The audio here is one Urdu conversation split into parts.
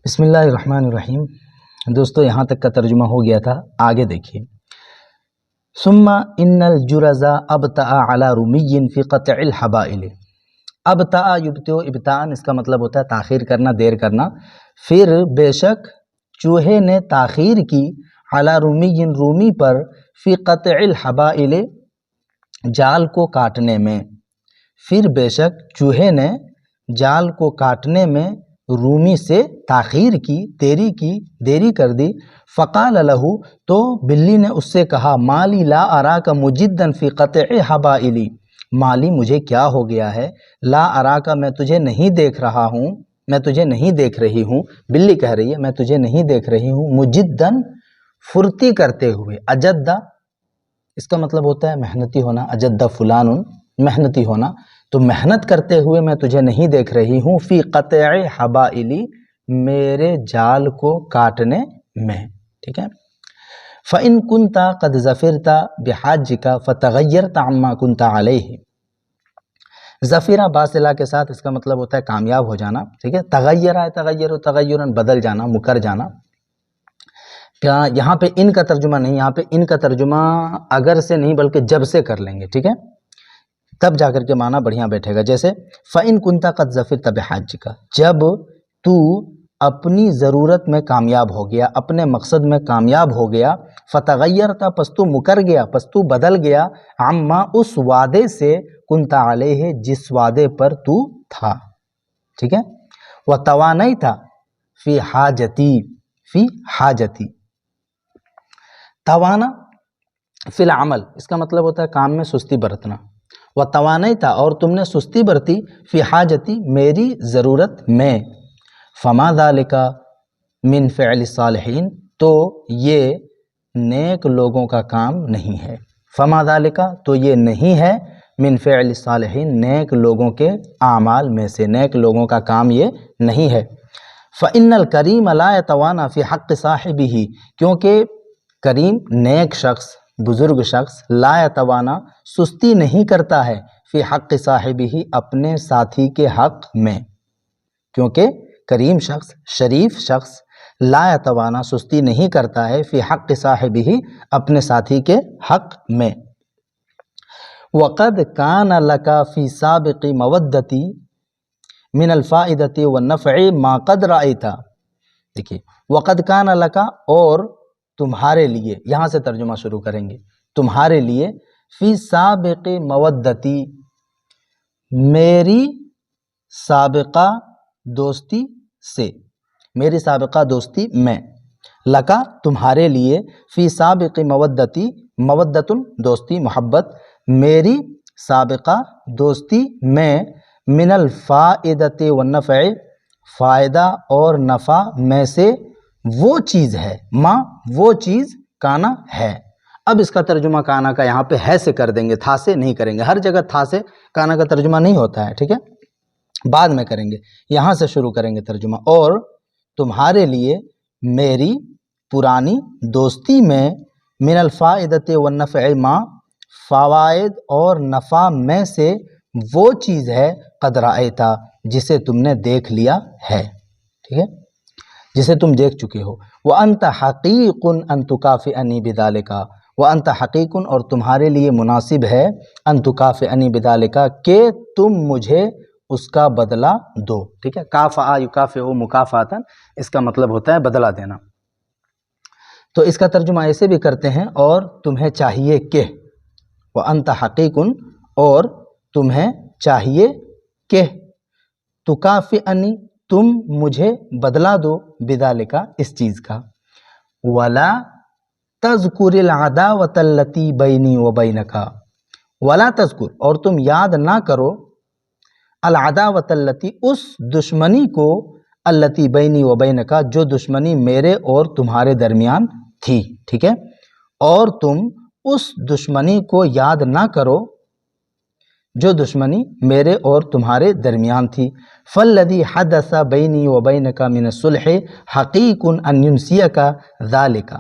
بسم اللہ الرحمن الرحیم۔ دوستو یہاں تک کا ترجمہ ہو گیا تھا، آگے دیکھیے۔ ثم ان الجرز ابطأ علی رمی فی قطع الحبائل۔ ابطأ یبطئ ابطاءً، اس کا مطلب ہوتا ہے تاخیر کرنا، دیر کرنا۔ پھر بے شک چوہے نے تاخیر کی علی رمی، رومی پر، فی قطع الحبائل، جال کو کاٹنے میں۔ پھر بے شک چوہے نے جال کو کاٹنے میں رومی سے تاخیر کی، دیری کر دی۔ فقال لہ، تو بلی نے اس سے کہا، مالی لا اراک مجدا فی قطع حبائلی، مالی مجھے کیا ہو گیا ہے، لا اراک میں تجھے نہیں دیکھ رہا ہوں، میں تجھے نہیں دیکھ رہی ہوں، بلی کہہ رہی ہے میں تجھے نہیں دیکھ رہی ہوں، مجدن پھرتی کرتے ہوئے۔ اجدہ اس کا مطلب ہوتا ہے محنتی ہونا، اجدہ فلان محنتی ہونا، تو محنت کرتے ہوئے میں تجھے نہیں دیکھ رہی ہوں، فی قطع حبائلی، میرے جال کو کاٹنے میں، ٹھیک ہے۔ فَإِن كُنْتَ قَدْ ظَفِرْتَ بِحَاجِّكَ فَتَغَيَّرْتَ عَمَّا كُنْتَ عَلَيْهِ۔ ظفیرہ باصلہ کے ساتھ اس کا مطلب ہوتا ہے کامیاب ہو جانا، ٹھیک ہے۔ تغیر ہے، تغیر تغیراً، بدل جانا، مکر جانا۔ کیا یہاں پہ ان کا ترجمہ نہیں، یہاں پہ ان کا ترجمہ اگر سے نہیں بلکہ جب سے کر لیں گے، ٹھیک ہے، تب جا کر کے معنی بڑھیا بیٹھے گا۔ جیسے فَإِن كُنْتَ قَدْ ظَفِرْتَ بِحَاجِّكَ، جب تو اپنی ضرورت میں کامیاب ہو گیا، اپنے مقصد میں کامیاب ہو گیا، فَتَغَيَّرْتَ، پس تو مکر گیا، پس تو بدل گیا، عَمَّا اس وعدے سے، كُنْتَ عَلَيْهِ جس وعدے پر تو تھا، ٹھیک ہے۔ وَتَوَانَيْتَ فِي حَاجَتِي، توانا فی العمل، اس کا مطلب ہوتا ہے کام میں سستی برتنا۔ وَتَوَانَيْتَ، اور تم نے سستی برتی، فی حاجتی، میری ضرورت میں۔ فَمَا ذَلِكَ مِن فِعْلِ الصَّالِحِينَ، تو یہ نیک لوگوں کا کام نہیں ہے۔ فَمَا ذَلِكَ، تو یہ نہیں ہے، من فعل الصالحین، نیک لوگوں کے اعمال میں سے، نیک لوگوں کا کام یہ نہیں ہے۔ فَإِنَّ الْكَرِيمَ لَا يَتَوَانَى فِي حَقِّ صَاحِبِهِ، کیونکہ کریم، نیک شخص، بزرگ شخص، لا یتوانا، سستی نہیں کرتا ہے، فی حق صاحبہ، اپنے ساتھی کے حق میں، کیونکہ کریم شخص، شریف شخص، لا یتوانا، سستی نہیں کرتا ہے، فی حق صاحبہ، اپنے ساتھی کے حق میں۔ وَقَدْ كَانَ لَكَ فِي سَابِقِ مَوَدَّتِي مِنَ الْفَائِدَةِ وَالنَّفْعِ مَا قَدْ رَأَيْتَ، دیکھیے، وَقَدْ كَانَ لَكَ، اور تمہارے لیے، یہاں سے ترجمہ شروع کریں گے، تمہارے لیے، فی سابق مودتی، میری سابقہ دوستی سے، میری سابقہ دوستی میں، لکا تمہارے لیے، فی سابق مودتی، مودتن دوستی، محبت، میری سابقہ دوستی میں، من الفائدۃ والنفع، فائدہ اور نفع میں سے، وہ چیز ہے، ماں وہ چیز، کانا ہے۔ اب اس کا ترجمہ کانا کا یہاں پہ ہے سے کر دیں گے، تھا سے نہیں کریں گے، ہر جگہ تھا سے کانا کا ترجمہ نہیں ہوتا ہے، ٹھیک ہے، بعد میں کریں گے، یہاں سے شروع کریں گے ترجمہ۔ اور تمہارے لیے میری پرانی دوستی میں، من الفائدۃ والنفع ما، فوائد اور نفع میں سے وہ چیز ہے، قد رأیتا، جسے تم نے دیکھ لیا ہے، ٹھیک ہے، جسے تم دیکھ چکے ہو۔ وَأَنْتَ حَقِيقٌ أَن تُكَافِئَنِي بِذَلِكَ، وَأَنْتَ حَقِيقٌ، اور تمہارے لیے مناسب ہے، أَن تُكَافِئَنِي بِذَلِكَ، کہ تم مجھے اس کا بدلہ دو، ٹھیک ہے۔ کافأ یکافئ مکافأۃ، اس کا مطلب ہوتا ہے بدلہ دینا۔ تو اس کا ترجمہ ایسے بھی کرتے ہیں، اور تمہیں چاہیے کہ، وَأَنْتَ حَقِيقٌ، اور تمہیں چاہیے کہ، تُكَافِئَنِي، تم مجھے بدلہ دو، بذالک، اس چیز کا، ولا تذکر العداوۃ التی بینی وبینک، ولا تذکر، اور تم یاد نہ کرو، العداوۃ التی، اس دشمنی کو، التی بینی وبینک، جو دشمنی میرے اور تمہارے درمیان تھی، ٹھیک ہے، اور تم اس دشمنی کو یاد نہ کرو جو دشمنی میرے اور تمہارے درمیان تھی۔ فالذی حدث بینی وبینک من الصلح حقیق ان ینسیک ذالک،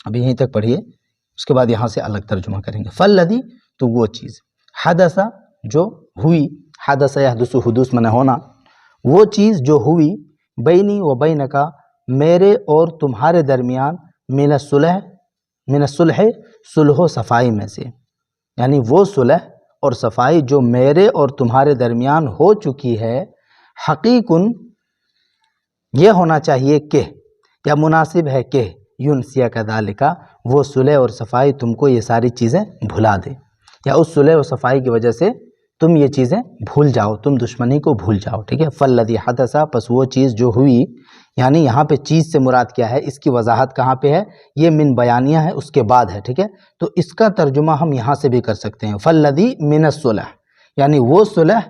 ابھی یہیں تک پڑھیے، اس کے بعد یہاں سے الگ ترجمہ کریں گے۔ فالذی، تو وہ چیز، حدث، جو ہوئی، حدث یحدث، حدوث منے ہونا، وہ چیز جو ہوئی، بینی و بینکا میرے اور تمہارے درمیان من الصلح صلح و صفائی میں سے، یعنی وہ صلح اور صفائی جو میرے اور تمہارے درمیان ہو چکی ہے، حقیقن یہ ہونا چاہیے کہ، یا مناسب ہے کہ، ینسیہ کذالک وہ صلح اور صفائی تم کو یہ ساری چیزیں بھلا دے، یا اس صلح اور صفائی کی وجہ سے تم یہ چیزیں بھول جاؤ، تم دشمنی کو بھول جاؤ، ٹھیک ہے۔ فالذی حدث پس وہ چیز جو ہوئی، یعنی یہاں پہ چیز سے مراد کیا ہے، اس کی وضاحت کہاں پہ ہے، یہ من بیانیہ ہے، اس کے بعد ہے، ٹھیک ہے۔ تو اس کا ترجمہ ہم یہاں سے بھی کر سکتے ہیں، فالذی من الصلح، یعنی وہ صلح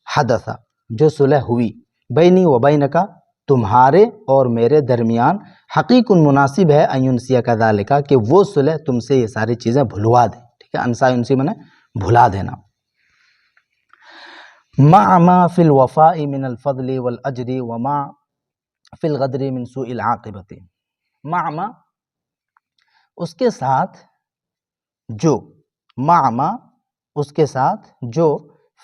حدث جو صلح ہوئی، بینی و بینکا تمہارے اور میرے درمیان، حقیق مناسب ہے ان ینسی کذالک کہ وہ صلح تم سے یہ ساری چیزیں بھلوا دے، ٹھیک ہے۔ انسا ینسی منے بھلا دینا۔ مع ما فی الوفاء من الفضل والاجر ومع فی الغدر من سوء العاقبت، مع ما اس کے ساتھ جو، مع ما اس کے ساتھ جو،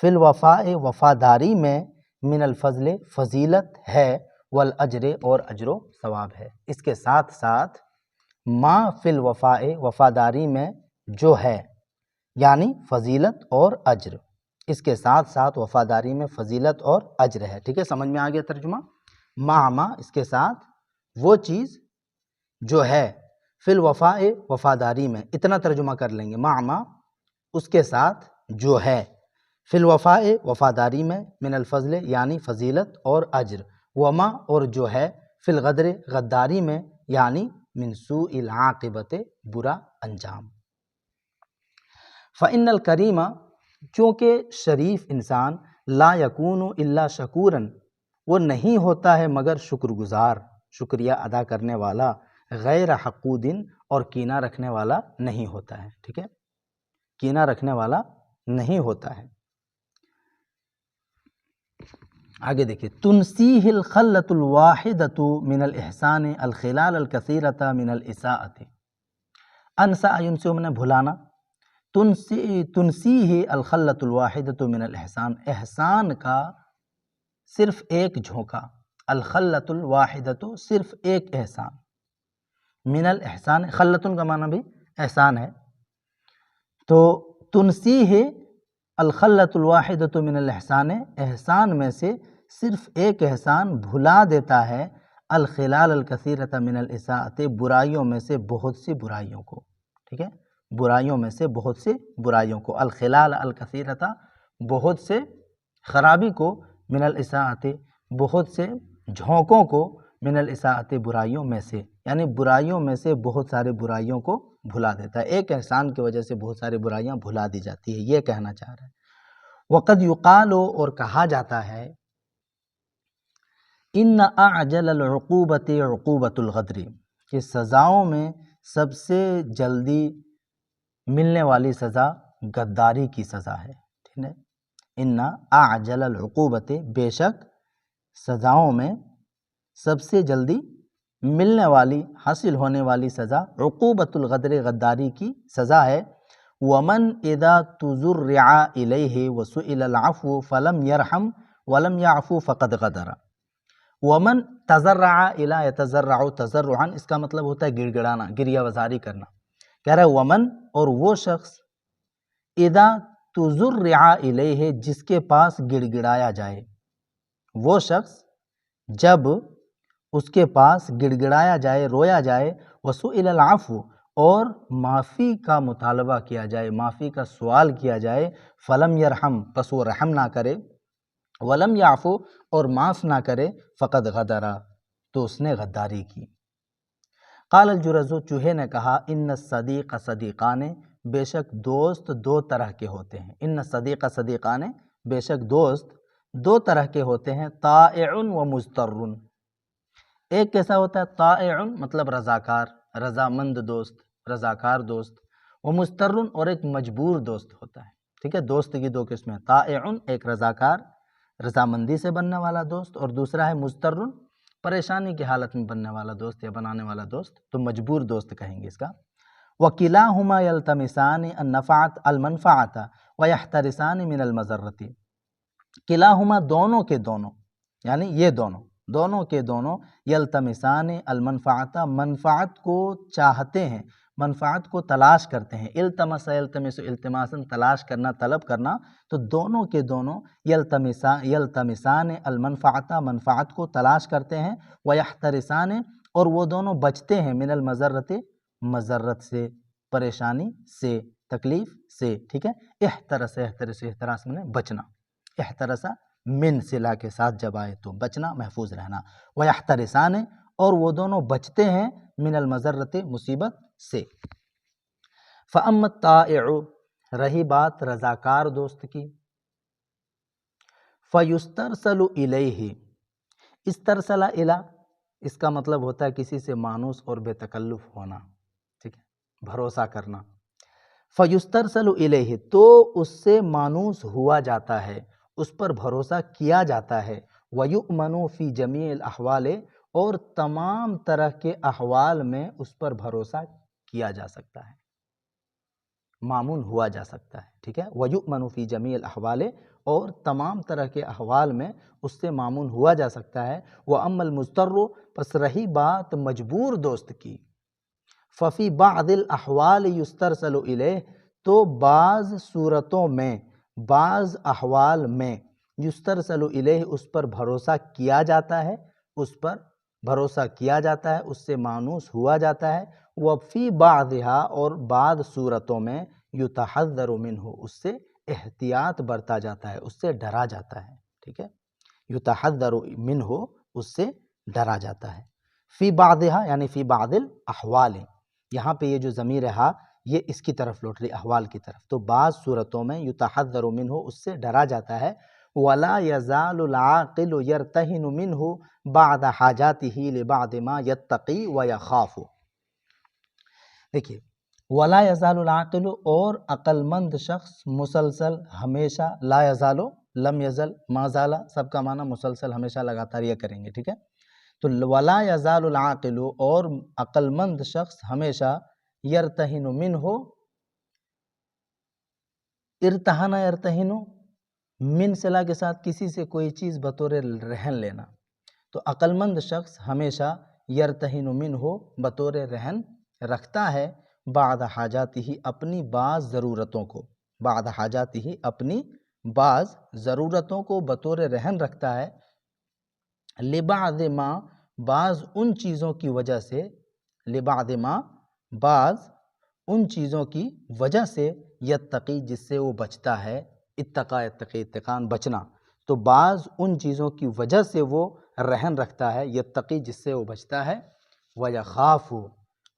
فی الوفاء وفاداری میں، من الفضل فضیلت ہے، والاجر اور اجر و ثواب ہے، اس کے ساتھ ساتھ ما فی الوفاء وفاداری میں جو ہے، یعنی فضیلت اور اجر، اس کے ساتھ ساتھ وفاداری میں فضیلت اور اجر ہے، ٹھیک ہے۔ سمجھ میں آ گیا ترجمہ؟ ما اس کے ساتھ وہ چیز جو ہے، فی الوفاء وفاداری میں، اتنا ترجمہ کر لیں گے، ما اس کے ساتھ جو ہے، فی الوفاء وفاداری میں، من الفضل یعنی فضیلت اور اجر، وما اور جو ہے، فی الغدر غداری میں، یعنی من سوء العاقبت برا انجام۔ فإن الکریم چونکہ شریف انسان، لا یکون الا شکورا وہ نہیں ہوتا ہے مگر شکر گزار، شکریہ ادا کرنے والا، غیر حقود اور کینہ رکھنے والا نہیں ہوتا ہے، ٹھیک ہے، کینہ رکھنے والا نہیں ہوتا ہے۔ آگے دیکھیے، تنسیہ الخلۃ الواحدۃ من الاحسان الخلال الکثیرۃ من الاساءۃ، انسا ینسی من بھلانا، تنسیہ الخلۃ الواحدۃ من الاحسان احسان کا صرف ایک جھونکا، الخلۃ الواحدۃ صرف ایک احسان، من الاحسان خلۃ کا معنی بھی احسان ہے، تو تنسیہ الخلۃ الواحدۃ من الاحسان احسان میں سے صرف ایک احسان بھلا دیتا ہے، الخلال الکثیرۃ من الاساءۃ برائیوں میں سے بہت سی برائیوں کو، ٹھیک ہے، برائیوں میں سے بہت سی برائیوں کو، الخلال الکثیرۃ بہت سے خرابی کو، من الاساءۃ بہت سے جھونکوں کو، من الاساءۃ برائیوں میں سے، یعنی برائیوں میں سے بہت سارے برائیوں کو بھلا دیتا ہے، ایک احسان کی وجہ سے بہت ساری برائیاں بھلا دی جاتی ہے، یہ کہنا چاہ رہا ہے۔ وقد یقال اور کہا جاتا ہے، ان اعجل العقوبۃ عقوبۃ الغدر کہ سزاؤں میں سب سے جلدی ملنے والی سزا غداری کی سزا ہے، ٹھیک ہے۔ ان اعجل العقوبۃ بے شک سزاؤں میں سب سے جلدی ملنے والی، حاصل ہونے والی سزا عقوبۃ الغدر غداری کی سزا ہے۔ ومن اذا تزرع الیہ وسئل العفو فلم یرحم ولم یعفو فقد غدر۔ ومن تزرع الی یتزرع تزرعا، اس کا مطلب ہوتا ہے گڑ گڑانا، گریہ وزاری کرنا، کہہ رہا ہے ومن اور وہ شخص، اذا تزرع الیہ جس کے پاس گڑ گڑایا جائے، وہ شخص جب اس کے پاس گڑ گڑایا جائے، رویا جائے، وسئل العفو اور معافی کا مطالبہ کیا جائے، معافی کا سوال کیا جائے، فلم یرحم پس وہ رحم نہ کرے، ولم یعفو اور معاف نہ کرے، فقد غدرا تو اس نے غداری کی۔ قال الجرز چوہے نے کہا، ان الصدیق صدیقان بے شک دوست دو طرح کے ہوتے ہیں، ان الصدیق صدیقان بے شک دوست دو طرح کے ہوتے ہیں، طائع و مضطر۔ ایک کیسا ہوتا ہے؟ طائع مطلب رضاکار، رضامند دوست، رضاکار دوست، و مضطر اور ایک مجبور دوست ہوتا ہے، ٹھیک ہے۔ دوست کی دو قسمیں، طائع ایک رضاکار رضامندی سے بننے والا دوست، اور دوسرا ہے مضطر پریشانی کی حالت میں بننے والا دوست یا بنانے والا دوست، تو مجبور دوست کہیں گے اس کا۔ وَكِلَاهُمَا يَلْتَمِسَانِ النَّفْعَةَ الْمَنْفَعَةَ وَيَحْتَرِسَانِ مِنَ الْمَضَرَّةِ، کلاہما دونوں کے دونوں، یعنی یہ دونوں دونوں کے دونوں یلتمسان المنفعت منفعت کو چاہتے ہیں، منفعت کو تلاش کرتے ہیں، التمس یلتمس التماسن تلاش کرنا، طلب کرنا، تو دونوں کے دونوں یلتمسان المنفعت منفعت کو تلاش کرتے ہیں، ویحترسان اور وہ دونوں بچتے ہیں من المضرت مضرت سے، پریشانی سے، تکلیف سے، ٹھیک ہے۔ احترس احتراس میں بچنا، احترسا من صلہ کے ساتھ جب آئے تو بچنا، محفوظ رہنا، ویحترسان اور وہ دونوں بچتے ہیں من المضرت مصیبت سے۔ فَأَمَّا الطَّائِعُ رہی بات رضاکار دوست کی، فَيُسْتَرْسَلُ إِلَيْهِ استرسل الا اس کا مطلب ہوتا ہے کسی سے مانوس اور بے تکلف ہونا، ٹھیک ہے، بھروسہ کرنا۔ فَيُسْتَرْسَلُ إِلَيْهِ تو اس سے مانوس ہوا جاتا ہے، اس پر بھروسہ کیا جاتا ہے، وَيُؤْمَنُ فِي جَمِيعِ الْأَحْوَالِ اور تمام طرح کے احوال میں اس پر بھروسہ کیا جا سکتا ہے، مامون ہوا جا سکتا ہے، ٹھیک ہے۔ وَيُؤْمَنُ فِي جَمِيعِ الْأَحْوَالِ اور تمام طرح کے احوال میں اس سے مامون ہوا جا سکتا ہے۔ وَأَمَّا الْمُضْطَرُّ پس رہی بات مجبور دوست کی، ففی بعض الاحوال یسترسل الیہ تو بعض صورتوں میں، بعض احوال میں یسترسل الیہ اس پر بھروسہ کیا جاتا ہے، اس پر بھروسہ کیا جاتا ہے، اس سے مانوس ہوا جاتا ہے۔ وفی بعضھا اور بعض صورتوں میں یتحذر منہ اس سے احتیاط برتا جاتا ہے، اس سے ڈرا جاتا ہے، ٹھیک ہے۔ یتحذر منہ اس سے ڈرا جاتا ہے۔ فی بعضھا یعنی فی بعض الاحوال، یہاں پہ یہ جو ضمیر ہے یہ اس کی طرف لوٹ رہی، احوال کی طرف، تو بعض صورتوں میں یتحذر منہ اس سے ڈرا جاتا ہے۔ ولا یزال العاقل یرتہن منہ بعد حاجاتہ لبعض ما یتقی ویخاف۔ دیکھیے، ولا یزال العاقل اور عقل مند شخص مسلسل ہمیشہ، لا یزال لم یزل ما زال سب کا معنی مسلسل ہمیشہ لگاتار یہ کریں گے، ٹھیک ہے۔ تو ولا یزال العاقل اور عقل مند شخص ہمیشہ یرتہن منہ، ارتہن یرتہن من صلہ کے ساتھ کسی سے کوئی چیز بطور رہن لینا، تو عقل مند شخص ہمیشہ یرتہن منہ بطور رہن رکھتا ہے، بعد حاجاتہ اپنی بعض ضرورتوں کو، بعد حاجاتہ اپنی بعض ضرورتوں کو بطور رہن رکھتا ہے، لبعض ما بعض ان چیزوں کی وجہ سے، لبعض ما بعض ان چیزوں کی وجہ سے، یتقی جس سے وہ بچتا ہے، اتقا یتقی اتقان بچنا، تو بعض ان چیزوں کی وجہ سے وہ رہن رکھتا ہے، یتقی جس سے وہ بچتا ہے، ویخاف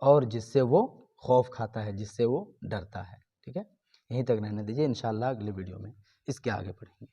اور جس سے وہ خوف کھاتا ہے، جس سے وہ ڈرتا ہے، ٹھیک ہے۔ یہیں تک رہنے دیجیے، انشاءاللہ اگلی ویڈیو میں اس کے آگے پڑھیں گے۔